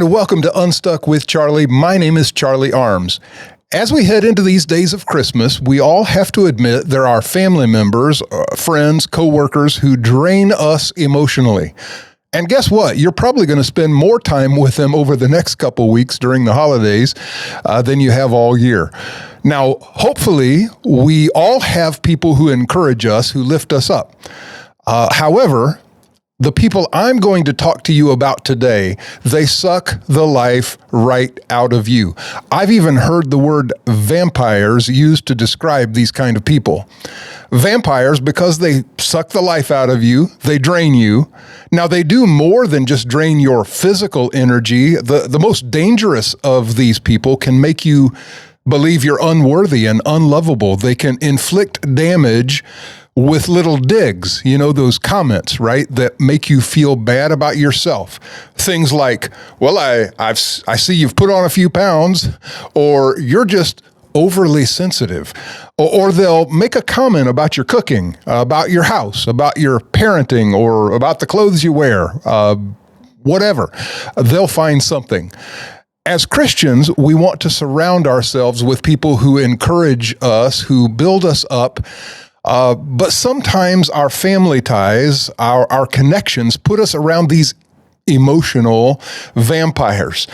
and welcome to Unstuck with Charlie. My name is Charlie Arms. As we head into these days of Christmas, we all have to admit there are family members, friends, coworkers who drain us emotionally. And guess what? You're probably going to spend more time with them over the next couple weeks during the holidays than you have all year. Now, hopefully, we all have people who encourage us, who lift us up. However, the people I'm going to talk to you about today, they suck the life right out of you. I've even heard the word vampires used to describe these kind of people. Vampires, because they suck the life out of you, they drain you. Now, they do more than just drain your physical energy. The most dangerous of these people can make you believe you're unworthy and unlovable. They can inflict damage with little digs, those comments, right, that make you feel bad about yourself. Things like, well, I see you've put on a few pounds, or you're just overly sensitive. Or they'll make a comment about your cooking, about your house, about your parenting, or about the clothes you wear, whatever. They'll find something. As Christians, we want to surround ourselves with people who encourage us, who build us up. But sometimes our family ties, our connections put us around these emotional vampires.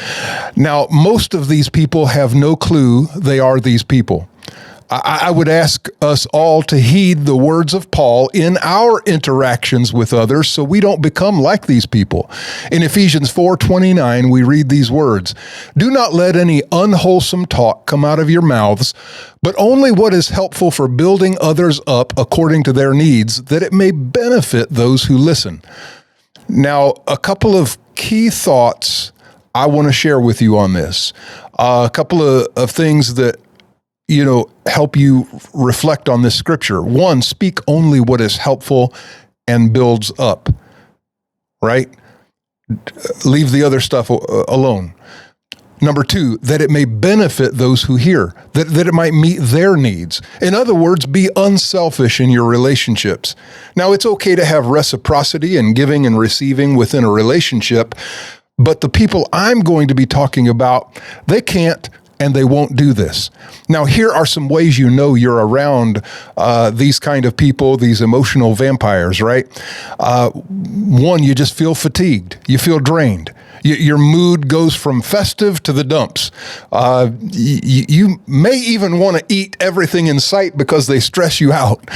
Now, most of these people have no clue they are these people. I would ask us all to heed the words of Paul in our interactions with others so we don't become like these people. In Ephesians 4:29, we read these words, "Do not let any unwholesome talk come out of your mouths, but only what is helpful for building others up according to their needs, that it may benefit those who listen." Now, a couple of key thoughts I want to share with you on this. A couple of things that help you reflect on this scripture. One, speak only what is helpful and builds up, right? Leave the other stuff alone. Number two, that it may benefit those who hear, that it might meet their needs. In other words, be unselfish in your relationships. Now, it's okay to have reciprocity and giving and receiving within a relationship, but the people I'm going to be talking about, they can't and they won't do this. Now, here are some ways you're around these kind of people, these emotional vampires, right? One, you just feel fatigued. You feel drained. Your mood goes from festive to the dumps. You may even want to eat everything in sight because they stress you out.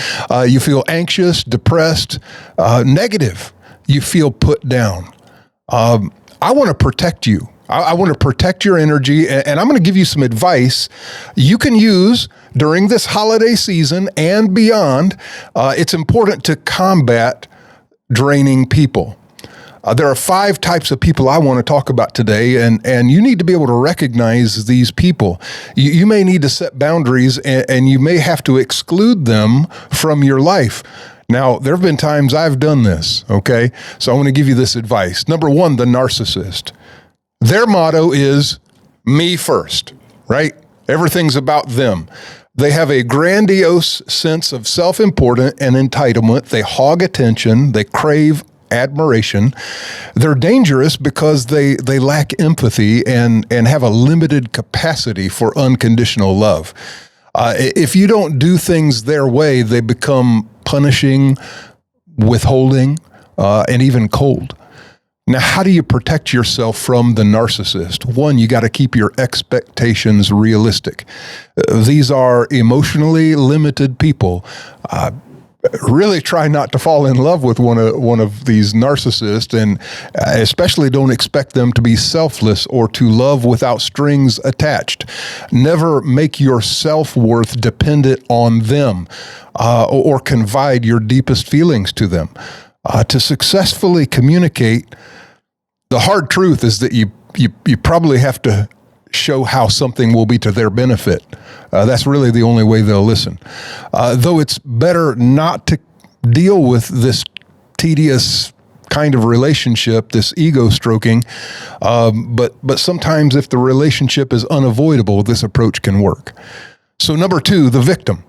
You feel anxious, depressed, negative. You feel put down. I want to protect you. I want to protect your energy, and I'm going to give you some advice you can use during this holiday season and beyond. It's important to combat draining people. There are 5 types of people I want to talk about today, and you need to be able to recognize these people. You may need to set boundaries, and you may have to exclude them from your life. Now, there have been times I've done this, okay? So I want to give you this advice. Number 1, the narcissist. Their motto is me first, right? Everything's about them. They have a grandiose sense of self-importance and entitlement. They hog attention. They crave admiration. They're dangerous because they lack empathy and have a limited capacity for unconditional love. If you don't do things their way, they become punishing, withholding, and even cold. Now, how do you protect yourself from the narcissist? One, you got to keep your expectations realistic. These are emotionally limited people. Really try not to fall in love with one of these narcissists, and especially don't expect them to be selfless or to love without strings attached. Never make your self-worth dependent on them or confide your deepest feelings to them. To successfully communicate, the hard truth is that you probably have to show how something will be to their benefit. That's really the only way they'll listen. Though it's better not to deal with this tedious kind of relationship, this ego stroking, but sometimes if the relationship is unavoidable, this approach can work. So number 2, the victim.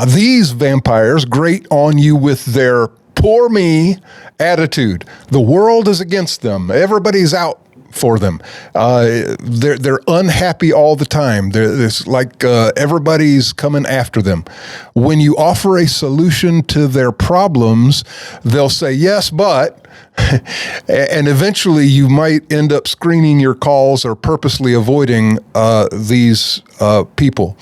These vampires grate on you with their poor me attitude. The world is against them. Everybody's out for them. They're unhappy all the time. It's like everybody's coming after them. When you offer a solution to their problems, they'll say, yes, but, and eventually you might end up screening your calls or purposely avoiding these people.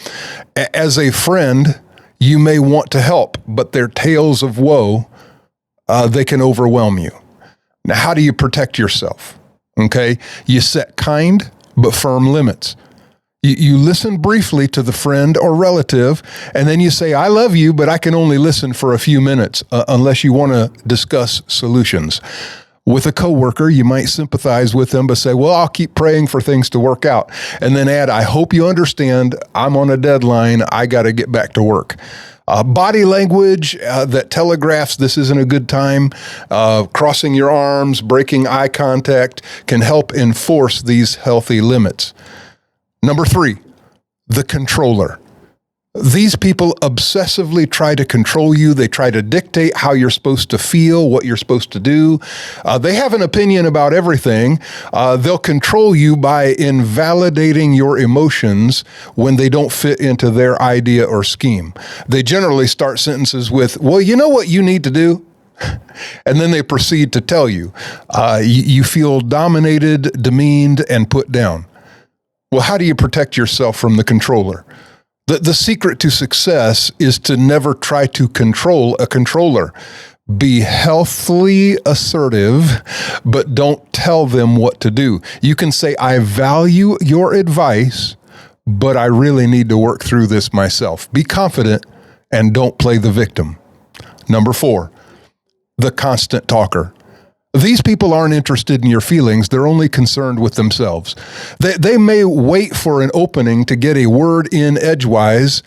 As a friend, you may want to help, but their tales of woe, they can overwhelm you. Now, how do you protect yourself? Okay, you set kind but firm limits. You listen briefly to the friend or relative, and then you say, I love you, but I can only listen for a few minutes unless you want to discuss solutions. With a coworker, you might sympathize with them, but say, well, I'll keep praying for things to work out. And then add, I hope you understand, I'm on a deadline, I got to get back to work. Body language that telegraphs this isn't a good time, crossing your arms, breaking eye contact can help enforce these healthy limits. Number 3, the controller. These people obsessively try to control you. They try to dictate how you're supposed to feel, what you're supposed to do. They have an opinion about everything. They'll control you by invalidating your emotions when they don't fit into their idea or scheme. They generally start sentences with, well, you know what you need to do? And then they proceed to tell you. You feel dominated, demeaned, and put down. Well, how do you protect yourself from the controller? The secret to success is to never try to control a controller. Be healthily assertive, but don't tell them what to do. You can say, I value your advice, but I really need to work through this myself. Be confident and don't play the victim. Number 4, the constant talker. These people aren't interested in your feelings. They're only concerned with themselves. They may wait for an opening to get a word in edgewise.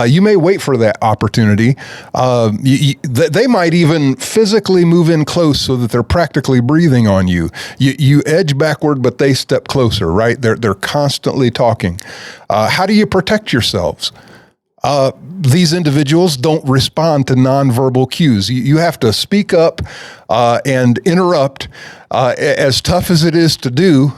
You may wait for that opportunity. They might even physically move in close so that they're practically breathing on you. You edge backward, but they step closer, right? They're constantly talking. How do you protect yourselves? These individuals don't respond to nonverbal cues. You have to speak up and interrupt. As tough as it is to do,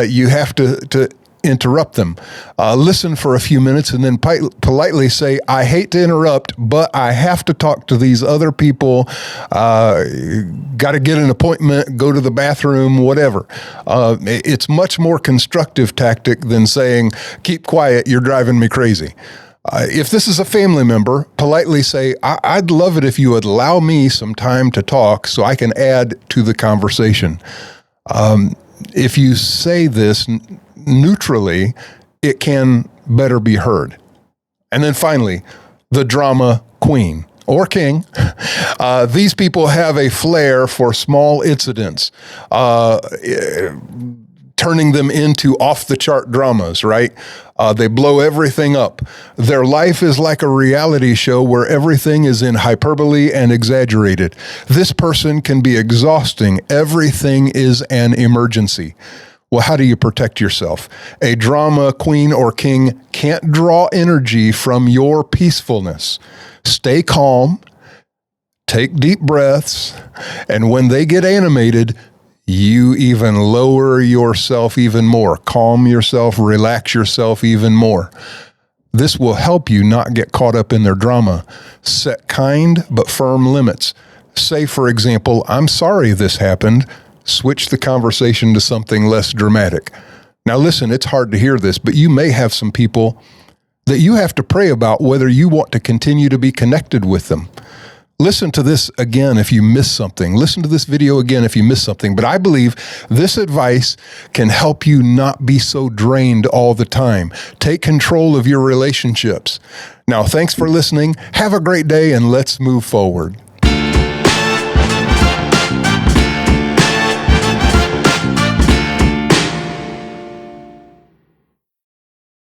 you have to interrupt them. Listen for a few minutes and then politely say, I hate to interrupt, but I have to talk to these other people. Got to get an appointment, go to the bathroom, whatever. It's much more constructive tactic than saying, keep quiet, you're driving me crazy. If this is a family member, politely say, I'd love it if you would allow me some time to talk so I can add to the conversation. If you say this neutrally, it can better be heard. And then finally, the drama queen or king. These people have a flair for small incidents, turning them into off-the-chart dramas, right? They blow everything up. Their life is like a reality show where everything is in hyperbole and exaggerated. This person can be exhausting. Everything is an emergency. Well, how do you protect yourself? A drama queen or king can't draw energy from your peacefulness. Stay calm, take deep breaths, and when they get animated, you even lower yourself even more. Calm yourself, relax yourself even more. This will help you not get caught up in their drama. Set kind but firm limits. Say, for example, I'm sorry this happened. Switch the conversation to something less dramatic. Now listen, it's hard to hear this, but you may have some people that you have to pray about whether you want to continue to be connected with them. Listen to this again if you miss something. Listen to this video again if you miss something. But I believe this advice can help you not be so drained all the time. Take control of your relationships. Now, thanks for listening. Have a great day, and let's move forward.